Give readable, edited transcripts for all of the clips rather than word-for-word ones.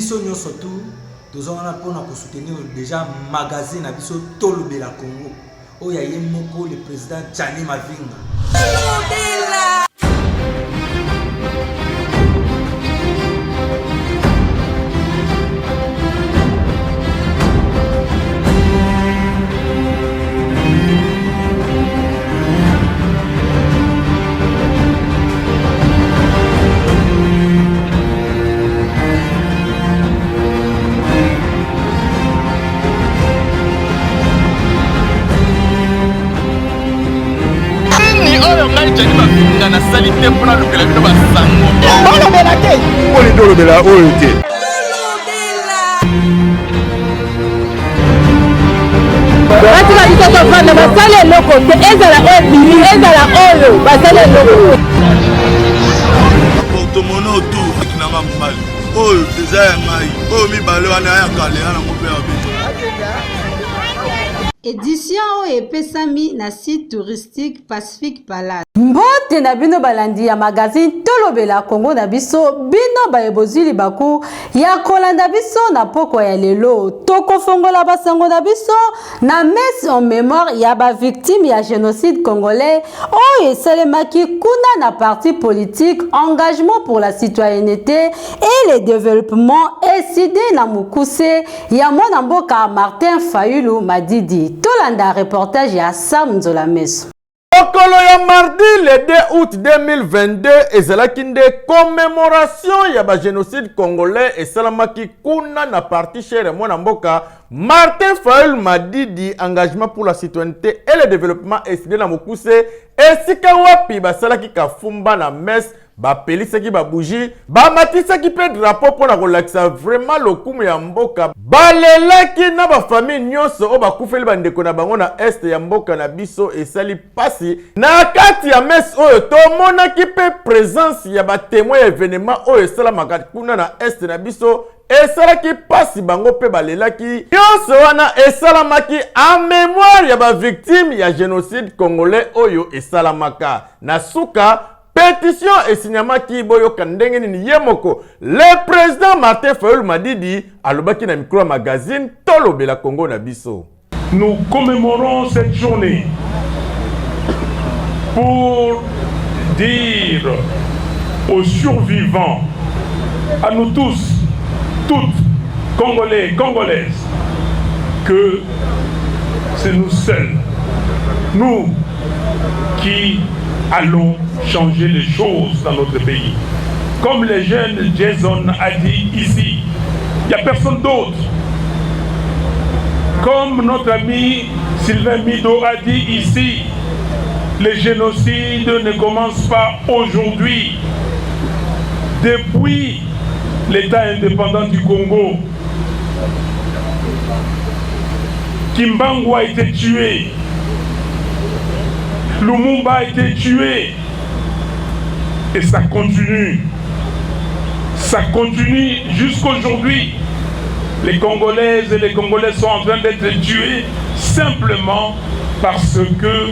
biso nyonso tu tozongana mpona kosoutenir déjà magazine na biso Tolobela Congo oyo aye moko le président Tchani Mavinga. na salite pour le club de Bassango. Édition et pesami na site touristique Pacific Palace. Mbote na bino balandi ya magazine Tolobela Congo na biso bino baebozili baku ya kolanda biso na poko ya lelo toko fongola basango na biso na messe en mémoire ya ba victime ya génocide congolais oyo esalemaki kuna na parti politique engagement pour la citoyenneté et le développement esidé na mukuse ya mwana mboka Martin Fayulu Madidi. Tolanda reportage ya Sam Nzola Meso. Okolo ya mardi le 2 août 2022 ezalaki nde commémoration ya ba génocide congolais esalamaki kuna na parti chere mwana mboka Martin Fayulu Madidi engagement pour la citoyenneté et le développement esidé na mukuse esika wapi basalaki kafumba na messe bapelisaki babougie bamatisaki pe drapeau pona kolakisa vraiment lokumu ya mboka balelaki na bafamille nyonso o bakufeli bandeko na bango na este ya mboka na biso esali pasi na kati ya messe oyo tomonaki pe présence ya batémoin ya événement oyo esalamaka kuna na este na biso esalaki pasi bango pe balelaki nyonso wana esalamaki en mémoire ya bavictime ya génocide congolais oyo esalamaka na suka pétition esinyamaki boyoka ndenge nini yemoko le président Martin Fayulu Madidi alobaki na micro magazine Tolobela Congo na biso. Nous commémorons cette journée pour dire aux survivants, à nous tous, toutes, Congolais, Congolaises, que c'est nous seuls, nous qui allons changer les choses dans notre pays. Comme le jeune Jason a dit ici, il n'y a personne d'autre. Comme notre ami Sylvain Mido a dit ici, le génocide ne commence pas aujourd'hui. Depuis l'État indépendant du Congo, Kimbangu a été tué, Lumumba a été tué, et ça continue. Ça continue jusqu'aujourd'hui. Les Congolaises et les Congolais sont en train d'être tués simplement parce que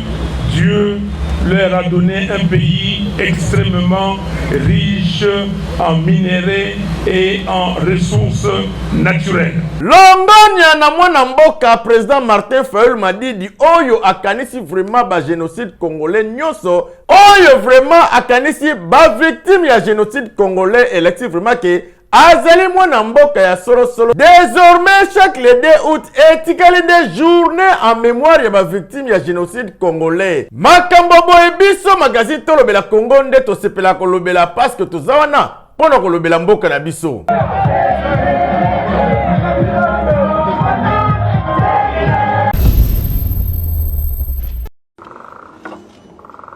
Dieu leur a donné un pays extrêmement riche en minéraux et en ressources naturelles. Longonia na mwana mboka président Martin Fayulu Madidi oyo akanisi vraiment ba génocide congolais nyonso oyo vraiment akanisi ba victime ya génocide congolais électif vraiment que azali mwana mboka ya solo. Désormais chaque le 2 août etikali des journées en mémoire ya ba victime ya génocide congolais. Makambo boye biso magazine Tolobela Congo nde tosepela kolobela parce que tozawana pona kolobela mboka na biso.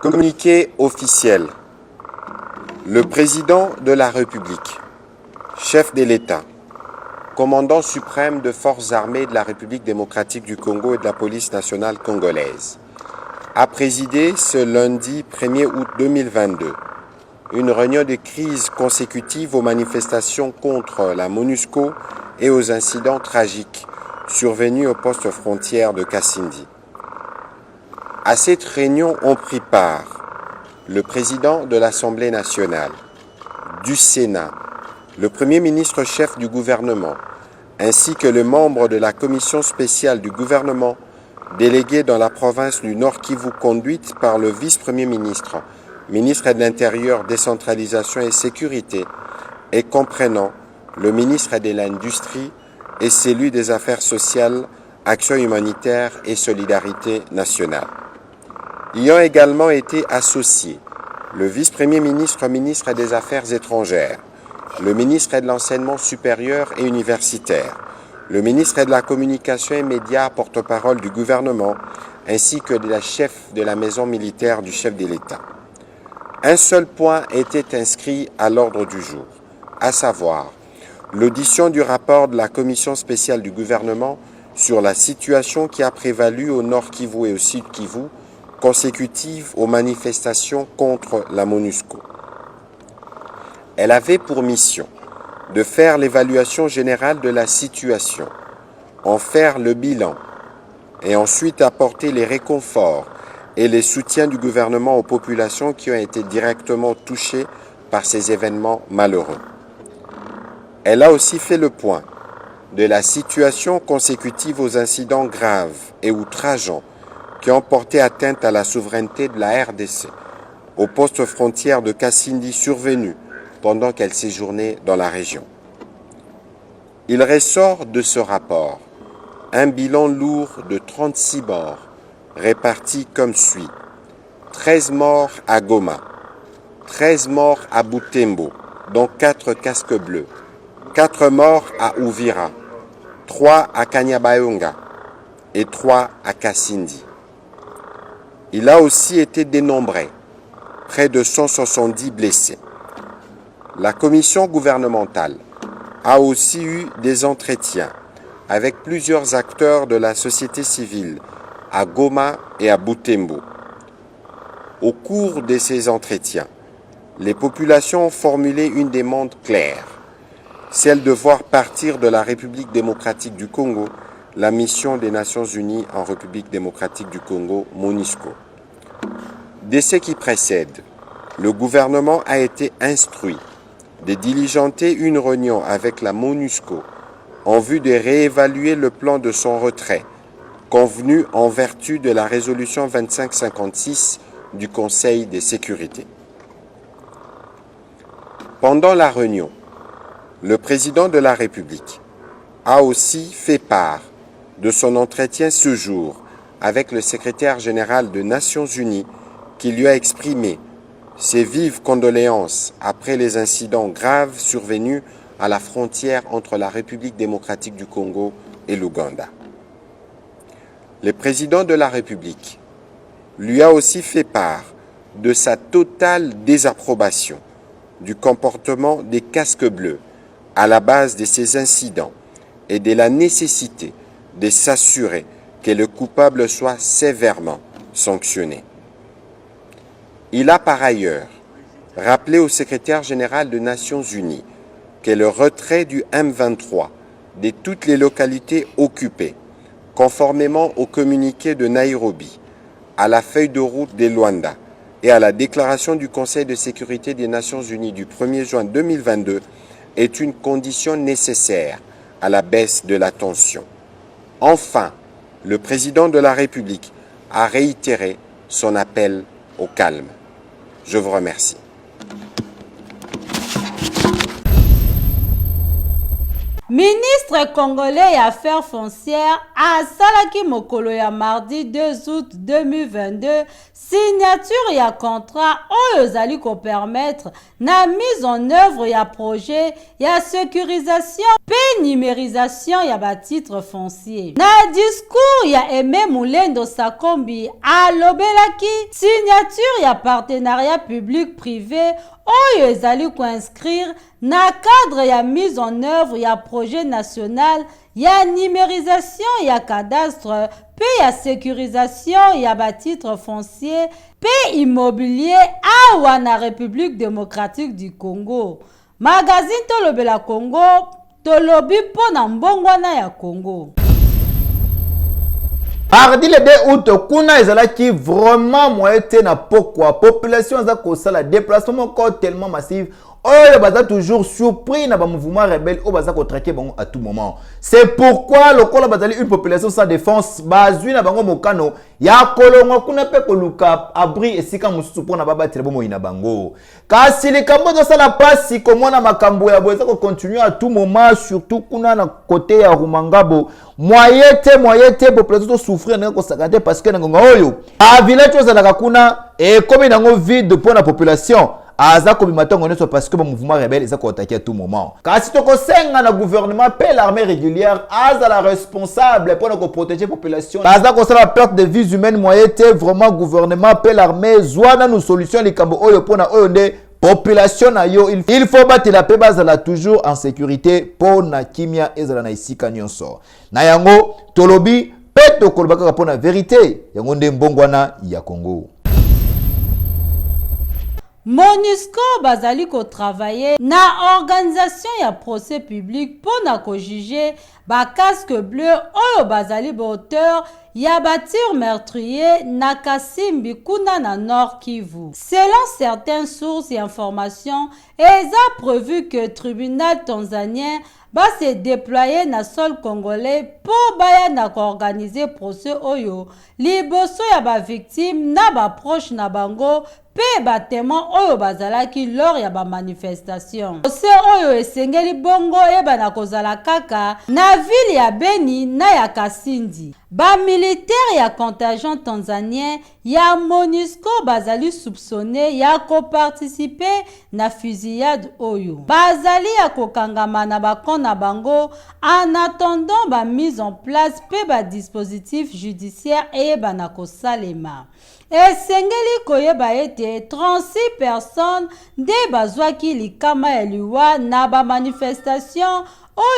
Communiqué officiel. Le président de la République, chef de l'État, commandant suprême de forces armées de la République démocratique du Congo et de la police nationale congolaise, a présidé ce lundi 1er août 2022 une réunion de crise consécutive aux manifestations contre la MONUSCO et aux incidents tragiques survenus au poste frontière de Kassindi. À cette réunion ont pris part le président de l'Assemblée nationale, du Sénat, le Premier ministre chef du gouvernement, ainsi que les membres de la commission spéciale du gouvernement déléguée dans la province du Nord Kivu conduite par le vice-premier ministre, ministre de l'Intérieur, décentralisation et sécurité, et comprenant le ministre de l'Industrie et celui des Affaires sociales, Action humanitaire et solidarité nationale. Y ont également été associés le vice-premier ministre, ministre des Affaires étrangères, le ministre de l'Enseignement supérieur et universitaire, le ministre de la Communication et Médias, porte-parole du gouvernement, ainsi que de la chef de la maison militaire du chef de l'État. Un seul point était inscrit à l'ordre du jour, à savoir l'audition du rapport de la commission spéciale du gouvernement sur la situation qui a prévalu au Nord Kivu et au Sud Kivu, consécutive aux manifestations contre la MONUSCO. Elle avait pour mission de faire l'évaluation générale de la situation, en faire le bilan et ensuite apporter les réconforts et les soutiens du gouvernement aux populations qui ont été directement touchées par ces événements malheureux. Elle a aussi fait le point de la situation consécutive aux incidents graves et outrageants qui ont porté atteinte à la souveraineté de la RDC, au poste frontière de Kassindi survenu pendant qu'elle séjournait dans la région. Il ressort de ce rapport un bilan lourd de 36 morts, répartis comme suit. 13 morts à Goma, 13 morts à Butembo, dont 4 casques bleus, 4 morts à Uvira, 3 à Kanyabayonga et 3 à Kassindi. Il a aussi été dénombré près de 170 blessés. La commission gouvernementale a aussi eu des entretiens avec plusieurs acteurs de la société civile à Goma et à Butembo. Au cours de ces entretiens, les populations ont formulé une demande claire, celle de voir partir de la République démocratique du Congo la mission des Nations Unies en République démocratique du Congo, MONUSCO. Dès ce qui précède, le gouvernement a été instruit de diligenter une réunion avec la MONUSCO en vue de réévaluer le plan de son retrait, convenu en vertu de la résolution 2556 du Conseil de sécurité. Pendant la réunion, le président de la République a aussi fait part de son entretien ce jour avec le secrétaire général des Nations Unies qui lui a exprimé ses vives condoléances après les incidents graves survenus à la frontière entre la République démocratique du Congo et l'Ouganda. Le président de la République lui a aussi fait part de sa totale désapprobation du comportement des casques bleus à la base de ces incidents et de la nécessité de s'assurer que le coupable soit sévèrement sanctionné. Il a par ailleurs rappelé au secrétaire général des Nations Unies que le retrait du M23 de toutes les localités occupées, conformément au communiqué de Nairobi, à la feuille de route de Luanda et à la déclaration du Conseil de sécurité des Nations Unies du 1er juin 2022, est une condition nécessaire à la baisse de la tension. Enfin, le président de la République a réitéré son appel au calme. Je vous remercie. Ministre congolais ya affaires foncières asalaki mokolo ya mardi 2 août 2022 signature ya contrat oyo ezali permettre na mise en œuvre ya projet ya sécurisation pe numérisation ya batitre foncier. Na discours ya Aimé Moulendo Sakombi alobelaki signature ya partenariat public-privé oyo ezali inscrire na cadre ya mise en œuvre ya projet national ya numérisation ya cadastre pe ya sécurisation ya batitre foncier pe immobilier awa na République démocratique du Congo. Magazine Tolobela Congo, tolobi po na mbongwana ya Congo. Mardi le 2 août, kuna ezalaki vraiment moyen te na pokwa population za kosala déplacement encore tellement massif oyo baza toujours surpris na ba mouvement rebelle o baza ko traquer bango à tout moment. C'est pourquoi le kolo bazali une population sans défense bazui na bango mokano ya kolongo kuna pe koluka abri esika mususu pona baba tirebo moina bango. Kasi likambo za sala pasi komona makambo ya boza ko continuer à tout moment surtout kuna na côté ya Rumangabo. Moyete population souffrir na ko sakate parce que na ngonga oyo a village ozalaka kuna et comme nango vide pour la population aza ko bimatongo neso parce que le mouvement rebelle eza ko attaquer à tout moment. Kasi to ko senga na gouvernement pe l'armée régulière aza la responsable pour ko protéger population. Aza ko la perte de vies humaines moyete vraiment gouvernement pe l'armée zwana nous solution likambo oyo pona oyo nde population na yo il faut battre la paix bazala toujours en sécurité pour na kimia ezala na isika nyonso. Na yango tolobi pe to kolobaka pour na vérité yango nde mbongwana ya Congo. MONUSCO bazali ko travailler na organisation ya procès public pour na ko juger ba casque bleu oyo bazali ba auteur ya batir meurtrier na Kasimbi kuna na Nord Kivu. Selon certaines sources et informations, eza prévu que le tribunal tanzanien va se déployer na sol congolais pour baya na organiser procès oyo liboso ya ba victime na ba proche na bango pe ba témoin oyo bazalaki lors ya ba manifestation. Procès oyo esengeli bongo eba na kozala kaka na ville ya Beni na ya Kasindi. Ba militaire ya contingent tanzanien ya MONUSCO bazali soupçonné ya ko-participer na fusillade oyo. Bazali ya kokangama na bakon na bango en attendant ba mise en place pe ba dispositif judiciaire et ba na kosalema. Esengeli koyeba ete 36 personnes de bazwaki likama ya liwa na ba manifestation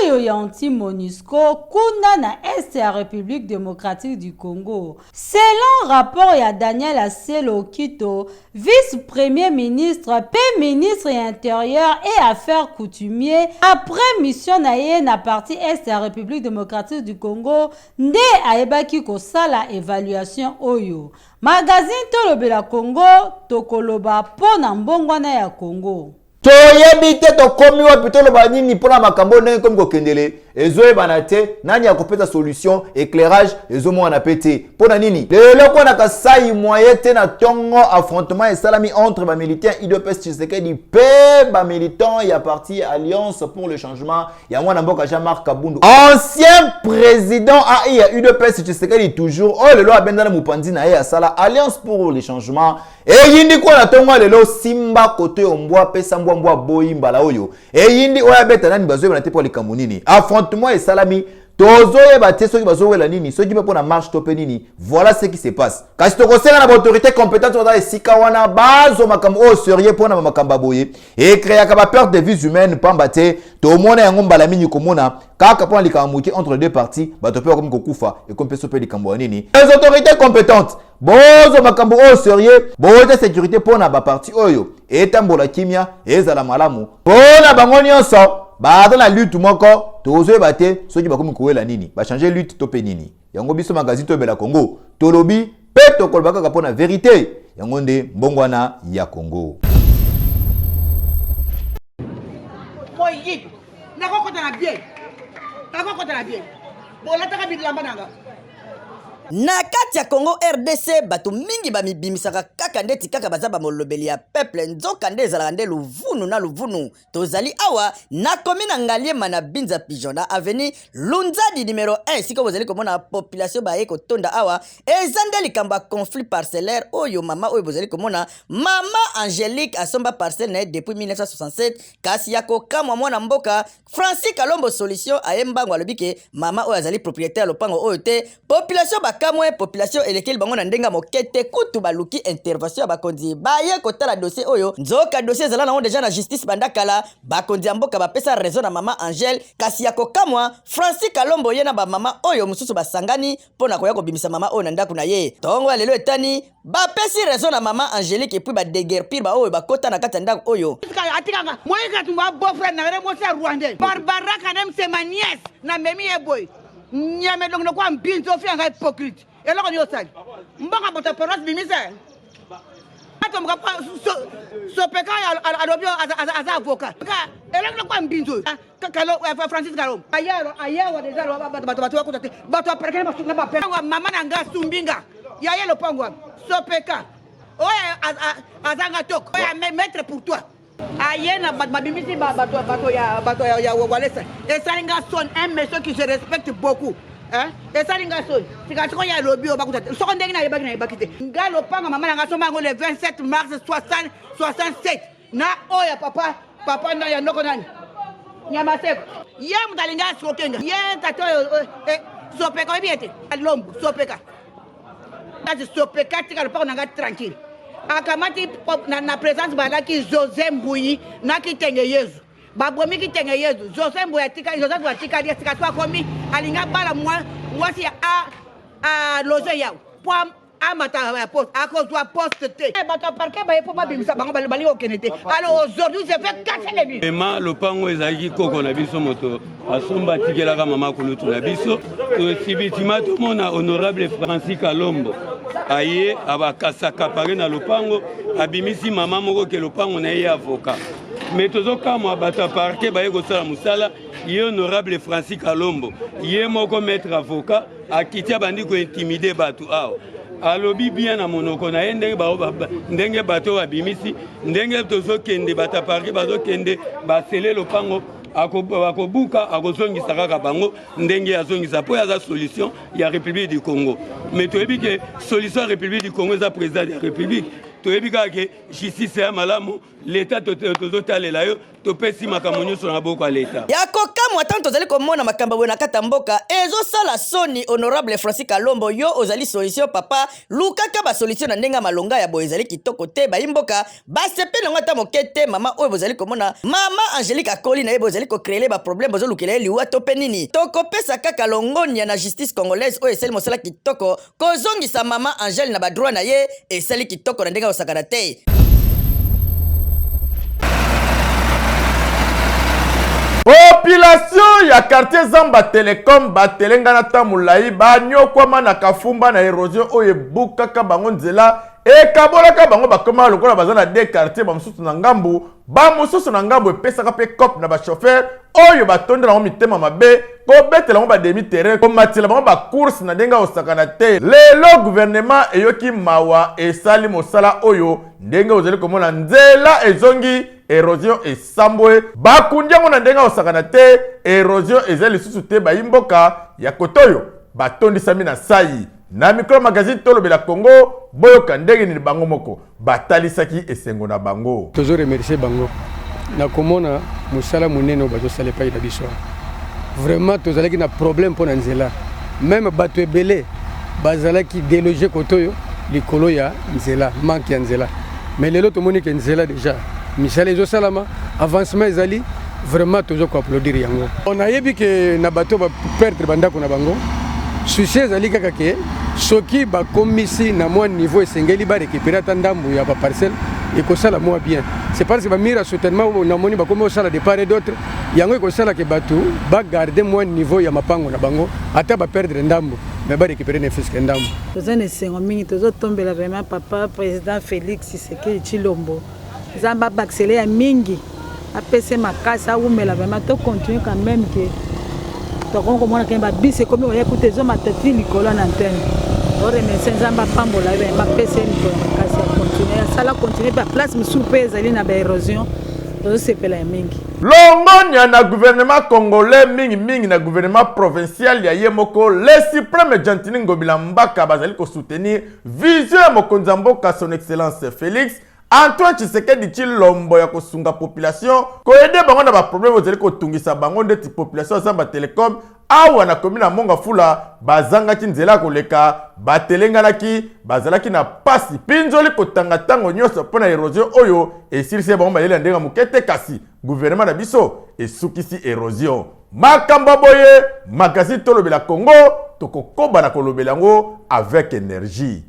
oyo ya anti-MONUSCO kuna na est ya République démocratique du Congo. Selon rapport ya Daniel Aselo Kito, vice-premier ministre, pe ministre intérieur et affaires coutumiers, après mission na ye na partie est ya République démocratique du Congo, nde aebaki kosala évaluation oyo. Magazine Tolobela Congo, tokoloba pona mbongwana ya Congo. Toyebi te tokomi wapi toloba nini pona makambo ndenge komi kokendele ezoyebana te nani akopesa solution éclairage ezomona pete pona nini lelo kona kasai moyen te na tongo affrontement esalami entre ba militaires IDPS Tshisekedi pe ba militants ya parti Alliance pour le changement ya mwana mboka Jean-Marc Kabundu ancien président AI ya UDPS Tshisekedi toujours oh lelo abendana mupanzi na ye asala Alliance pour le changement e yindi kwa na tongo lelo simba kote ombwa pesa mbwa boyi mbala oyo e yindi oya beta nani bazoyeba na te po likambo nini affrontement et salami tozoyeba te soki bazowela nini soki pe na marche tope nini voilà ce qui se passe kasi tokosenga na autorité compétente oza esika wana bazo makambo o sérieux pona makambo boye et créer ka ba perte de vies humaines pamba te tomona yango mbala mingi komona kaka pona likambo entre deux parties bato pe comme kokufa et comme pe sope likambo nini les autorités compétentes bozo makambo o sérieux bote sécurité pona ba parti oyo etambola kimia ezala malamu pona bango nyonso baza na lutte moko tozoyeba te soki bakomi kowela nini ba changer lutte to pe nini yango biso magazine Tolobela Congo tolobi pe tokolobaka kaka pona vérité yango nde mbongwana ya Congo. Moyi nakokota na bien bola taka bilamba nanga na kati ya Congo RDC bato mingi bamibimisaka kaka ndeti kaka baza bamolobeli ya peuple nzoka nde ezalaka nde luvunu na luvunu tozali awa na komina Ngaliema na Binza Pigeon na avenue Lunzadi numéro 1 esika bozali komona population baye kotonda awa eza nde likambo ya conflit parcellaire oyo mama oyo bozali komona mama Angélique asomba parcelle na ye depuis 1967 kasi ya kokamwa mwana mboka Francis Kalombo solution ayembango alobi ke mama oyo azali propriétaire lopango oyo te population kamwe population elekeli bango na ndenga mokete kutu baluki intervention bakonzi baye kotala dossier oyo nzoka dossier zala nango deja na justice bandakala bakonzi ya mboka bapesa raison na mama Angèle kasi ya kokamwa Francis Kalombo ye na ba mama oyo mususu basangani pona koya kobimisa mama oyo na ndako na ye tongo ya lelo etani bapesi raison na mama Angélique et puis ba déguerpir ba oyo bakota na kati ndako oyo atikanga moye katumba beau-frère na remo sa rwandais Barbara kanem c'est ma nièce na memi e boy nyame donc no kwa mbinzo fi anga hypocrite eloko ni osali mbanga bota paroisse bimise tomboka sopeka alobi aza avocat elenge kwa mbinzo Francis Kalom ayawa deja bato bakuta te bato apelekele na bapelangwa mama na nga sumbinga yaye lopango sopeka oya azanga toko oya maître pour toi aye na babimisi bato ya walesa esalinga son un monsieur qui se respecte beaucoup esalinga son sikatiko ya lobi obakuta soko ndenge na yebaki te nga lopango mama na nga somango le 27 mars 67 na oya papa na ya ndoko nani Nyamaseko ye mutalinga sokenga ye tato sopeka obiete lombo sopeka kasi sopeka tika lopango na nga tranquille akamati na présence balaki José Mbuyi na kitenge Yezu babomi kitenge Yezu José Mbuyi atika dia tika twa komi alinga bala mwasi a loger yao pour amata poste à cause de poste T bato parquet ba yepo babimisa bango bali okenete alors aujourd'hui je fais casser les murs ema lopango ezaki koko na biso moto asomba tikelaka mama kulutu na biso sibitima tomona honorable Francis Kalombo aye abakasaka pare na lopango abimisi mama moko ke lopango na ye avocat mais tozokamwa bato parquet baye kosala musala ye honorable Francis Kalombo ye moko maître avocat akitia bandi ko intimider bato awa alobi bien na monoko na ye ndenge bato babimisi ndenge tozokende bata parke bazokende basele lopango akobuka akozongisa kaka bango ndenge azongisa po aza solution ya République du Congo mais toyebi ke solution ya République du Congo eza président ya République toyebi kaka ke justice ya malamu l'état tozotalela yo topesi makambo nyonso na maboko ya leta ya kokamwa tanto tozali komona makambo boye na kata mboka ezosala soni honorable Francis Kalombo yo ozali solution papa lukaka basolution na ndenge malonga ya boye ezali kitoko te bayimboka basepeli yango ata moke te mama oyo bozali komona mama Angélique Akoli na ye bozali kokrele baproblème bozolukela ye liwa to mpe nini tokopesa kaka longonia na justice congolaise oyo esali mosala kitoko kozongisa mama Angèle na badroit na ye esali kitoko na ndenge osakana te. Population ya quartier Zamba Telecom batelenga na tamulai banyokwama na kafumba na érosion oye bukaka bango nzela ekabolaka bango bakoma lokola bazana de quartier bamususu na ngambu bamususu na ngambu epesaka pe cop na ba chauffeur oyo batonde na mitema mabe ko betela ngo ba demi terrain ko matela bango ba course na denga osakana te lelo gouvernement eyoki mawa esali mosala oyo ndenge ozeli komona nzela ezongi érosion esambwe bakundiango na ndenga osakana te érosion ezali susu te bayimboka ya kotoyo batondisami na sai na micro magazine tolobela Congo boyoka ndenge ni bango moko batalisaki esengo na bango tozo remercier bango na komona musala munene bazo sale pa ina biso vraiment tozalaki na problème pour nzela même bato ebele bazalaki déloger kotoyo likolo ya nzela manque ya nzela mais lelo tomoni ke nzela déjà misala ezo salama avancement ezali vraiment tozo ko applaudir yango on a yebi ke na bato ba perdre bandako na bango souci ezali kaka ke soki bakomisi na mwa niveau esengeli barécupérer ata ndambu ya baparcelle ekosala mwa bien c'est parce que bamira soutènement namoni bakomi osala de part et d'autre yango ekosala ke bato bagarde mwa niveau ya mapango na bango ata baperdre ndambu mais barécupérer ne fiske ndambu toza na esengo mingi tozotombela vraiment papa président Félix Tshisekedi Tshilombo zamba baccélé ya mingi apese makasi awumela vraiment to continuer quand même que tokon komona ke babisi komi oya kuta ezomatati likolo na antenne oremercie nzambe apambola ye bapesa ye mikolo makasi ya continue asala continue pa place mosusu mpe ezali na baérosion tozosepela ya mingi longonia na gouvernement congolais mingi na gouvernement provincial ya ye moko le suprême Gentini Ngobila Mbaka bazali kosoutenir vision ya mokonzi ya mboka son excellence Félix Antoine Tshisekedi Tshilombo ya kosunga population koyede bango na ba problème ozeli kotungisa bango ndeti population Zamba Telecom awa na komina monga fula bazangaki nzela koleka batelenganaki bazalaki na pasi pinzoli kotanga tango nyonso pona érosion oyo esilisi bango balela ndenga mukete kasi gouvernement na biso esukisi érosion makamba boye magazine tolobela Congo tokokoba na kolobela yango avec énergie.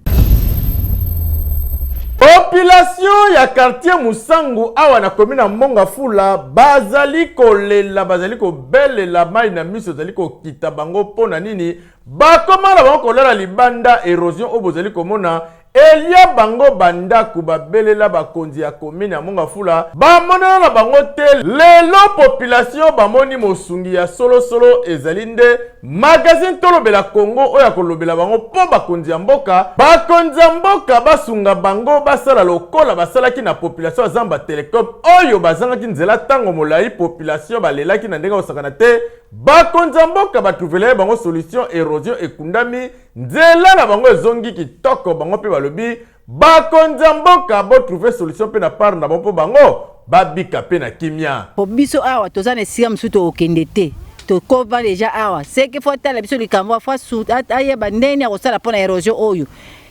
Population ya quartier Musangu awa na komina monga fula bazali kolela bazali ko belela mai na miso bazali ko kita bango pona nini bakoma na bango kolela libanda érosion o bozali komona elia bango bandaku babelela bakonzi ya komine ya Mongafula bamonela na bango te lelo population bamoni mosungi ya solo ezali nde magazine tolobela Congo oya kolobela bango po bakonzi ya mboka basunga bango basala lokola basalaki na population Zamba Telecom oyo bazangaki nzela tango molai population balelaki na ndenge osakana te bakonzi ya mboka batrouvela bango solution érosion ekundami nzela na bango ezongi kitoko bango pe balobi bakonzi ya mboka bo trouver solution pe na part na bango bango babika pe na kimia po biso awa tozana esika mosusu tokende te tokova deja awa seke fo tala biso likambo fo ayeba ndeni akosala mpona érosion oyo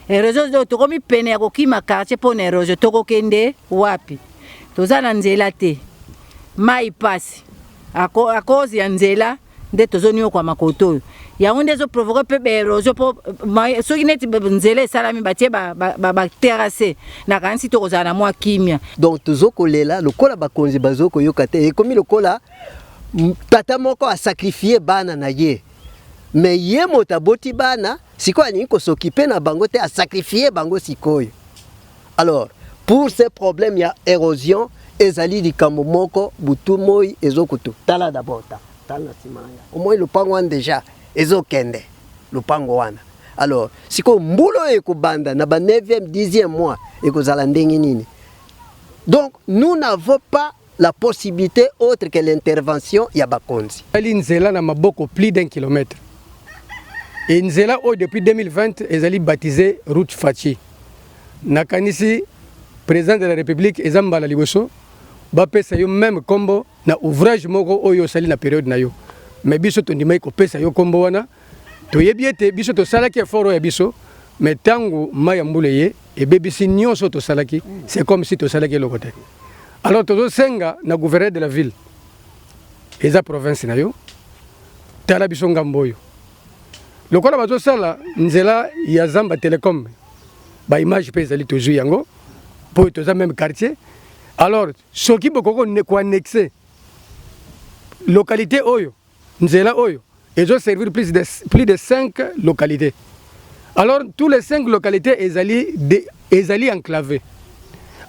érosion tokomi pene ya kokima quartier mpona érosion tokokende wapi toza na nzela te mai pasi a cause ya nzela nde tozoni kwa makoto oyo yango nde ezoprovoke mpe baérosion mpo soki neti nzela esalami batie baterase nakanisi tokozala na mwa kimia donc tozokolela lokola bakonzi bazokoyoka te ekomi lokola tata moko asakrifie bana na ye me ye moto aboti bana sikoyo alingi kosokipe na bango te asakrifie bango sikoyo. Alors pour ce problème ya érosion ezali likambo moko butu moi ezokutu tala d'abord tala simaya au moins lupango wana déjà ezokende lupango wana. Alors sikoyo mbulo ekobanda na ba 9e 10e mois ekozala ndenge nini. Donc nous n'avons pas la possibilité autre que l'intervention ya bakonzi. Ali nzela na maboko plus d'1 kilomètre. Et nzela depuis 2020 ezali baptisé route Fachi. Nakanisi président de la République ezambala liboso bapesa yo même kombo na ouvrage moko oyo sali na période na yo. Mais biso tondimai ko pesa yo kombo wana toyebi ete biso to salaki effort ya biso mais tangu maya mbuleye et bebisi nyonso to salaki c'est comme si to salaki le côté. Alors tozo senga na gouverneur de la ville eza province na yo tala biso ngamboyo lokola bazo sala nzela ya Zamba Telecom ba image pe ezali toujours yango pour toza même quartier. Alors soki bokoko ne ko annexer localité oyo nzela oyo ezo servir plus de 5 localités. Alors tous les 5 localités ezali enclavées.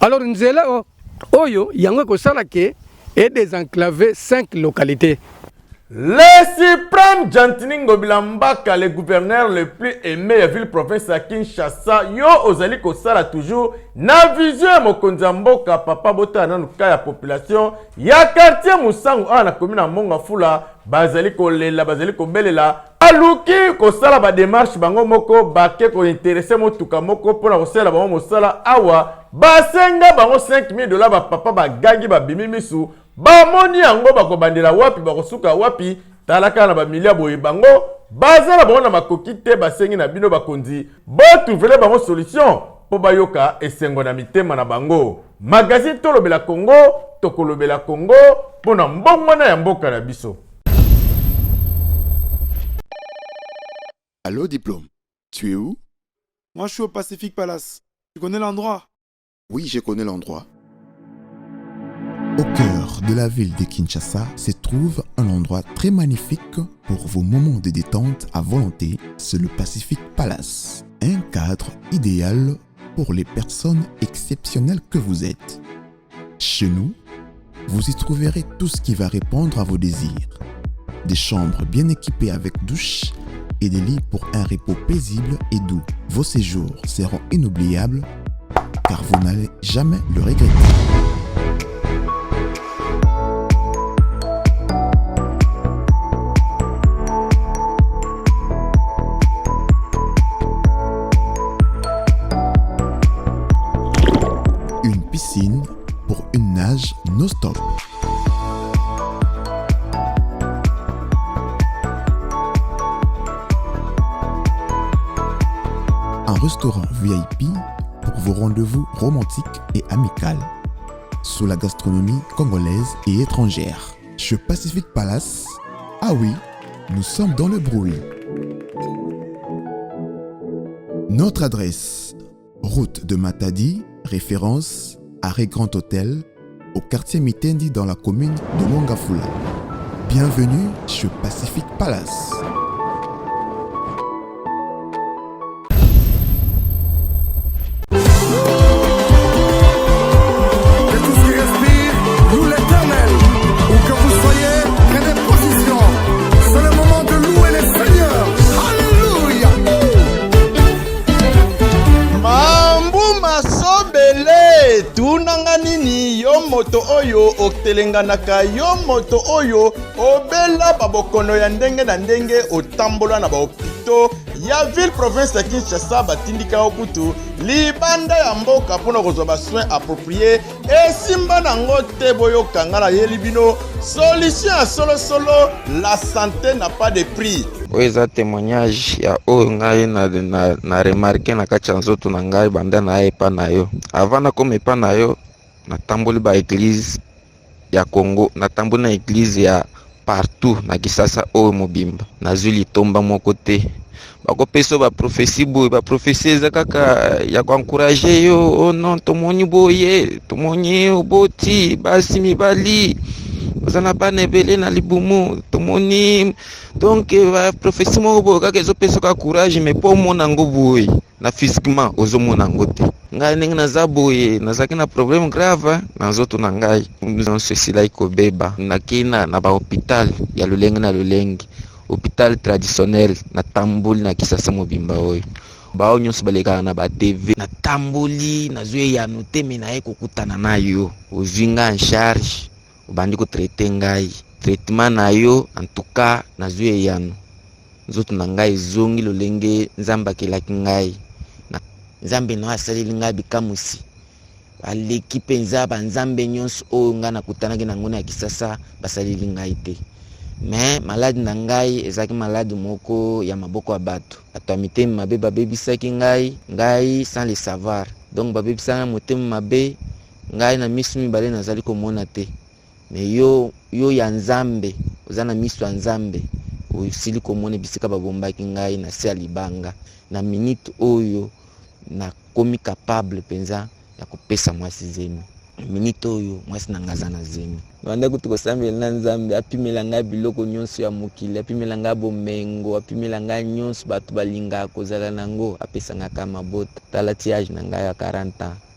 Alors nzela oyo yango ko sala ke et désenclaver 5 localités. Le suprême Jantiningo Bilambaka, le gouverneur le plus aimé de la ville-province à Kinshasa, yo ozali kosala toujours na vision ya mokonzi mboka papa bota na nuka ya population ya quartier Musangu ana commune ya Mongafula bazali kolela bazali kobelela aluki kosala ba démarche bango moko bake ko intéresser motuka moko pona kosala bango mosala awa basenga bango $5,000 ba papa bagangi ba bimimisu bamoni yango bakobandela wapi bakosuka wapi talaka na bamilia boye bango bazala bango na makoki te basengi na bino bakonzi botrouvele bango solution po bayoka esengo na mitema na bango. Magazine tolobela Congo tokolobela Congo pona mbongwana ya mboka na biso. Allô diplôme, tu es où? Moi je suis au Pacific Palace. Tu connais l'endroit? Oui, je connais l'endroit. Au cœur de la ville de Kinshasa se trouve un endroit très magnifique pour vos moments de détente à volonté, c'est le Pacific Palace. Un cadre idéal pour les personnes exceptionnelles que vous êtes. Chez nous, vous y trouverez tout ce qui va répondre à vos désirs. Des chambres bien équipées avec douche et des lits pour un repos paisible et doux. Vos séjours seront inoubliables car vous n'allez jamais le regretter. Une piscine pour une nage non-stop. Un restaurant VIP pour vos rendez-vous romantiques et amicaux. Sous la gastronomie congolaise et étrangère. Chez Pacific Palace, ah oui, nous sommes dans le bruit. Notre adresse, route de Matadi, référence Arrêt Grand Hôtel, au quartier Mitendi dans la commune de Mongafula. Bienvenue chez Pacific Palace. moto oyo otelenganaka, yo moto oyo obela babokono ya ndenge na ndenge otambola na bahopito ya ville province ya Kinshasa batindika okutu libanda ya mboka mpona kozwa basoin approprié esimba nango te boyokanga na yeli bino solution ya solosolo la santé n'a pas de prix. Oyo eza témoignage ya oyo ngai na remarke na kati ya nzoto na ngai banda na epa na yo. Avant nakoma epa na yo natamboli ba église ya Congo, natamboli na église ya partout na Kisasa oyo mobimba. Nazwi litomba moko te. Bakopesa ba prophétie boye, ba prophétie eza kaka ya koencourager yo, oh non tomoni boye, tomoni oboti, basi mibali. Ozana bana ebele na libumu, tomoni donc ba prophétie moko boye kaka ezopesa ka courage mais po mona ngo boye na physiquement ozomona ngo te. Ngai ndenge naza boye nazaki na problème grave na nzoto na ngai. Nzonso esila ikobeba nakina na ba hôpital ya lolenge na lolenge, hôpital traditionnel na tamboli na Kisasa mobimba oyo. Bao nyonso balekaka na ba TV na tamboli nazwe ya note me na ye kokutana na yo ozwi nga en charge obandi ko traiter ngai traitement na yo en tout cas nazwe yano nzoto na ngai zongi lolenge nzamba kelaki ngai na nzambe no asaleli ngai bikamusi aleki penza ba nzambe nyonso oyo nga nakutanaki nango na Kisasa basaleli ngai te. Mais malade na ngai ezaki malade moko ya maboko ya bato bato mitemi mabe babebisaki ngai sans le savoir, donc babebisanga motemi mabe ngai na misu mibale nazali komona te. Mais yo ya nzambe oza na misu ya nzambe osili komona bisika babombaki ngai na se ya libanga na minute oyo nakomi capable penza ya kopesa mwasi zemi. Minute oyo mwasi na ngaza na zemi banda kutukosambela na nzambe apimela ngai biloko nyonso ya mokili, apimela ngai bomengo, apimela ngai nyonso bato balingaka kozala nango, apesangaka mabota. Tala tiage na ngai ya 40 ans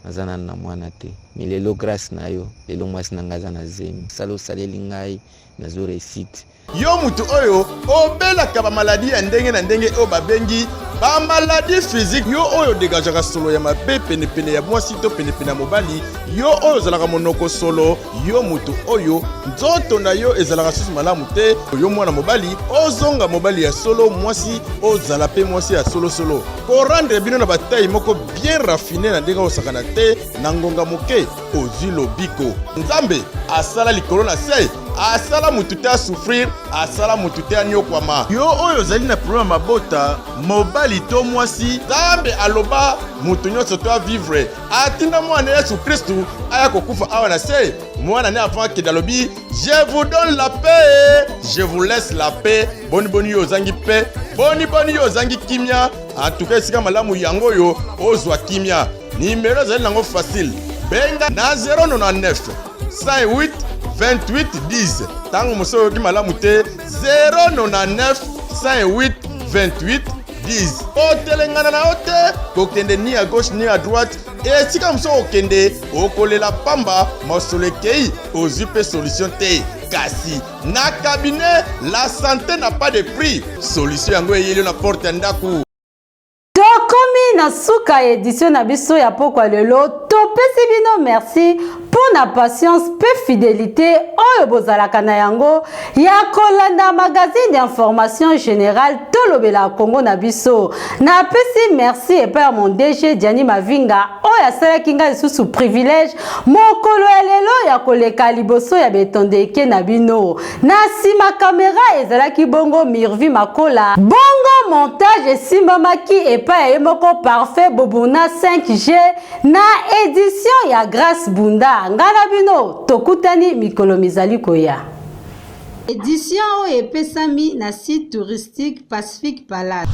nazana na mwana te, mais lelo grâce na yo lelo mwasi na ngaza na zemi sala osaleli ngai nazo réussite. Yo mutu oyo obelaka ba maladie ya ndenge na ndenge oyo babengi ba maladie physique, yo oyo dégagaka solo ya mabe pene ya mwasi to pene ya mobali, yo oyo zalaka monoko solo, yo mutu oyo nzoto na yo ezalaka susu malamu te, yo mwana mobali ozonga mobali ya solo, mwasi ozala pe mwasi ya solo solo. Ko rendre bino na bataille moko bien raffiné na ndenge osakana te na ngonga moke ozwi lobiko. Nzambe asala likolo na se, asala mutu te a souffrir, asala mutu te a nyokwama. Yo oyo zali na problème mabota mobali to mwasi, Nzambe aloba mutu nyonso to a vivre atinda mwana Yesu Kristu aya kokufa awa na se. Mwana ne avant ke dalobi je vous donne la paix, je vous laisse la paix. Boni yo zangi paix, boni yo zangi kimia. En tout cas sika malamu yango yo ozwa kimia. Numéro zali nango facile, benga na 099 58 28 10. Tango moso ki malamu te 099 58 28 10. Otelengana na ote kokende ni à gauche ni à droite, et sika moso okende okolela pamba mosolekei ozipe solution te. Kasi na cabinet la santé n'a pas de prix. Solution yango eyeli na porte ndaku. Tokomi na suka édition na biso ya pokwa lelo, topesi bino merci pour na patience pe fidélité oyo bozalaka na yango ya kolanda magazine d'information générale tolobela Congo na biso. Na pesi merci et par mon DG Diani Mavinga oyo asalaki nga lisusu privilège mokolo ya lelo ya koleka liboso ya betondeke na bino. Na sima caméra ezalaki bongo Mirvi Makola, bongo montage esimbamaki epa ya moko parfait Bobuna 5G na édition ya Grâce Bunda. Ngana bino tokutani mikolo mizali koya. Édition oyo epesami na site touristique Pacific Palace.